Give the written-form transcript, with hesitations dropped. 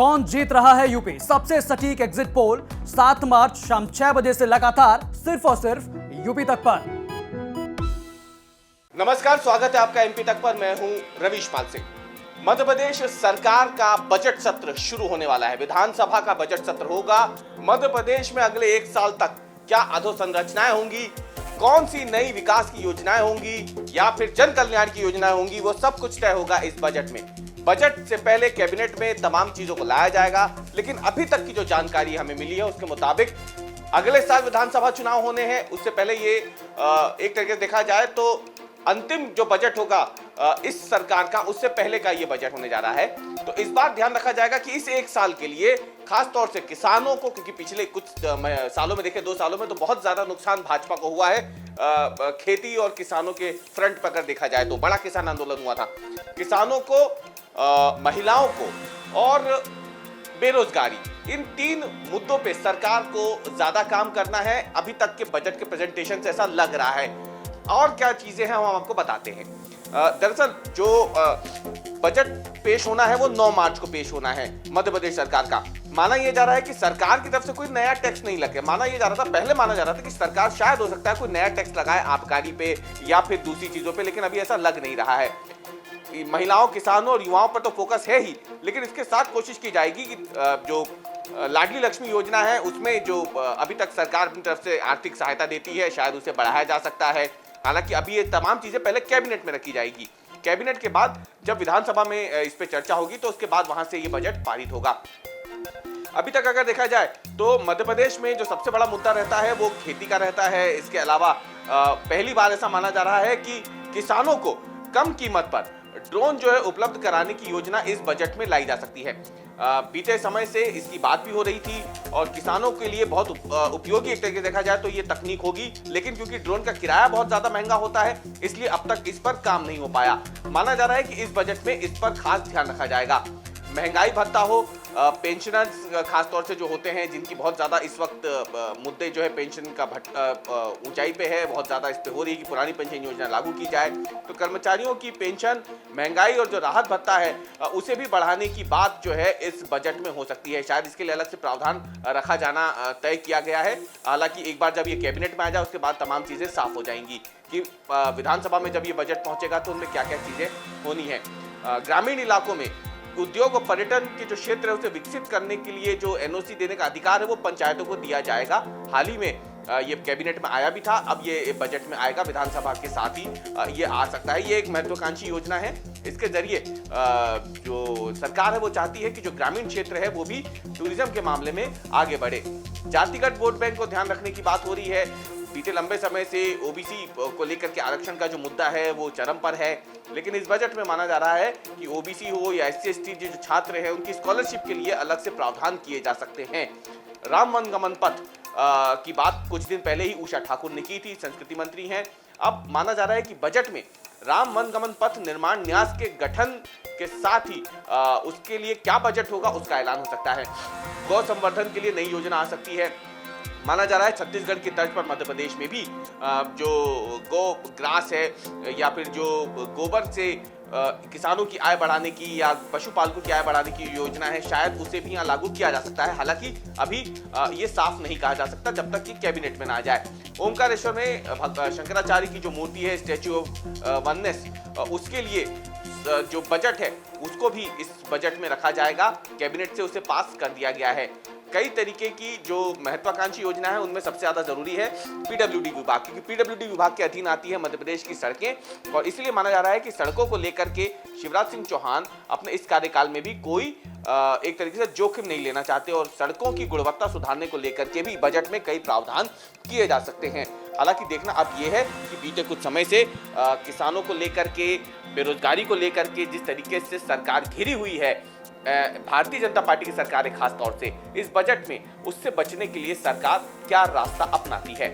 कौन जीत रहा है यूपी? सबसे सटीक एग्जिट पोल 7 मार्च शाम 6 बजे से लगातार सिर्फ और सिर्फ यूपी तक पर। नमस्कार, स्वागत है आपका एमपी तक पर। मैं हूं रवीश पाल सिंह। मध्य प्रदेश सरकार का बजट सत्र शुरू होने वाला है। विधानसभा का बजट सत्र होगा। मध्य प्रदेश में अगले 1 साल तक क्या अधोसंरचनाएं होंगी, कौन सी नई विकास की योजनाएं होंगी या फिर जन कल्याण की योजनाएं होंगी, वो सब कुछ तय होगा इस बजट में। बजट से पहले कैबिनेट में तमाम चीजों को लाया जाएगा, लेकिन अभी तक की जो जानकारी हमें मिली है उसके मुताबिक अगले साल विधानसभा चुनाव होने हैं। उससे पहले ये एक तरीके से देखा जाए तो अंतिम जो बजट होगा इस सरकार का, उससे पहले का ये बजट होने जा रहा है। तो इस बार ध्यान रखा जाएगा कि इस 1 साल के लिए खास तौर से किसानों को, क्योंकि पिछले कुछ सालों में देखे 2 सालों में तो बहुत ज्यादा नुकसान भाजपा को हुआ है। खेती और किसानों के फ्रंट पर अगर देखा जाए तो बड़ा किसान आंदोलन हुआ था। किसानों को, महिलाओं को और बेरोजगारी, इन 3 मुद्दों पे सरकार को ज्यादा काम करना है। अभी तक के बजट के प्रेजेंटेशन से ऐसा लग रहा है। और क्या चीजें हैं हम आपको बताते हैं। दरअसल जो बजट पेश होना है वो 9 मार्च को पेश होना है मध्य प्रदेश सरकार का। माना यह जा रहा है कि सरकार की तरफ से कोई नया टैक्स नहीं लगे। माना यह जा रहा था, पहले माना जा रहा था कि सरकार शायद हो सकता है कोई नया टैक्स लगाए आबकारी पे या फिर दूसरी चीजों पे, लेकिन अभी ऐसा लग नहीं रहा है। महिलाओं, किसानों और युवाओं पर तो फोकस है ही, लेकिन इसके साथ कोशिश की जाएगी कि जो लाडली लक्ष्मी योजना है उसमें जो अभी तक सरकार अपनी तरफ से आर्थिक सहायता देती है, शायद उसे बढ़ाया जा सकता है। हालांकि अभी ये तमाम चीजें पहले कैबिनेट में रखी जाएगी। कैबिनेट के बाद जब विधानसभा में इस पे चर्चा होगी तो उसके बाद वहां से ये बजट पारित होगा। अभी तक अगर देखा जाए तो मध्य प्रदेश में जो सबसे बड़ा मुद्दा रहता है वो खेती का रहता है। इसके अलावा पहली बार ऐसा माना जा रहा है कि किसानों को कम कीमत पर ड्रोन जो है उपलब्ध कराने की योजना इस बजट में लाई जा सकती है। बीते समय से इसकी बात भी हो रही थी और किसानों के लिए बहुत उपयोगी एक तरीके से देखा जाए तो ये तकनीक होगी, लेकिन क्योंकि ड्रोन का किराया बहुत ज्यादा महंगा होता है इसलिए अब तक इस पर काम नहीं हो पाया। माना जा रहा है कि इस बजट में इस पर खास ध्यान रखा जाएगा। महंगाई भत्ता हो, पेंशनर्स खासतौर से जो होते हैं जिनकी बहुत ज़्यादा इस वक्त मुद्दे जो है पेंशन का ऊंचाई पे है, बहुत ज़्यादा इस पे हो रही है कि पुरानी पेंशन योजना लागू की जाए। तो कर्मचारियों की पेंशन, महंगाई और जो राहत भत्ता है उसे भी बढ़ाने की बात जो है इस बजट में हो सकती है। शायद इसके लिए अलग से प्रावधान रखा जाना तय किया गया है। हालांकि एक बार जब ये कैबिनेट में आ जाए उसके बाद तमाम चीज़ें साफ हो जाएंगी कि विधानसभा में जब ये बजट पहुंचेगा तो उनमें क्या क्या चीज़ें होनी है। ग्रामीण इलाकों में उद्योग और पर्यटन के जो क्षेत्र है उसे विकसित करने के लिए जो एनओसी देने का अधिकार है वो पंचायतों को दिया जाएगा। हाल ही में ये कैबिनेट में आया भी था, अब ये बजट में आएगा। विधानसभा के साथ ही ये आ सकता है। ये एक महत्वाकांक्षी योजना है। इसके जरिए जो सरकार है वो चाहती है कि जो ग्रामीण क्षेत्र है वो भी टूरिज्म के मामले में आगे बढ़े। जातिगत वोट बैंक को ध्यान रखने की बात हो रही है। बीते लंबे समय से ओबीसी को लेकर के आरक्षण का जो मुद्दा है वो चरम पर है, लेकिन इस बजट में माना जा रहा है कि ओबीसी हो या SC/ST जो छात्र हैं उनकी स्कॉलरशिप के लिए अलग से प्रावधान किए जा सकते हैं। राम वनगमन पथ की बात कुछ दिन पहले ही उषा ठाकुर ने की थी, संस्कृति मंत्री हैं। अब माना जा रहा है कि बजट में राम वनगमन पथ निर्माण न्यास के गठन के साथ ही उसके लिए क्या बजट होगा उसका ऐलान हो सकता है। गौ संवर्धन के लिए नई योजना आ सकती है। माना जा रहा है छत्तीसगढ़ की तर्ज पर मध्य प्रदेश में भी जो गो ग्रास है या फिर जो गोबर से किसानों की आय बढ़ाने की या पशुपालकों की आय बढ़ाने की योजना है, शायद उसे भी यहाँ लागू किया जा सकता है। हालांकि अभी ये साफ नहीं कहा जा सकता जब तक कि कैबिनेट में ना जाए। ओमकारेश्वर में शंकराचार्य की जो मूर्ति है, स्टैच्यू ऑफ वननेस, उसके लिए जो बजट है उसको भी इस बजट में रखा जाएगा। कैबिनेट से उसे पास कर दिया गया है। कई तरीके की जो महत्वाकांक्षी योजना है उनमें सबसे ज्यादा जरूरी है पीडब्ल्यूडी विभाग, क्योंकि पीडब्ल्यूडी विभाग के अधीन आती है मध्य प्रदेश की सड़कें और इसलिए माना जा रहा है कि सड़कों को लेकर के शिवराज सिंह चौहान अपने इस कार्यकाल में भी कोई एक तरीके से जोखिम नहीं लेना चाहते और सड़कों की गुणवत्ता सुधारने को लेकर के भी बजट में कई प्रावधान किए जा सकते हैं। हालांकि देखना अब यह है कि बीते कुछ समय से किसानों को लेकर के, बेरोजगारी को लेकर के जिस तरीके से सरकार घिरी हुई है, भारतीय जनता पार्टी की सरकार है खास तौर से, इस बजट में उससे बचने के लिए सरकार क्या रास्ता अपनाती है।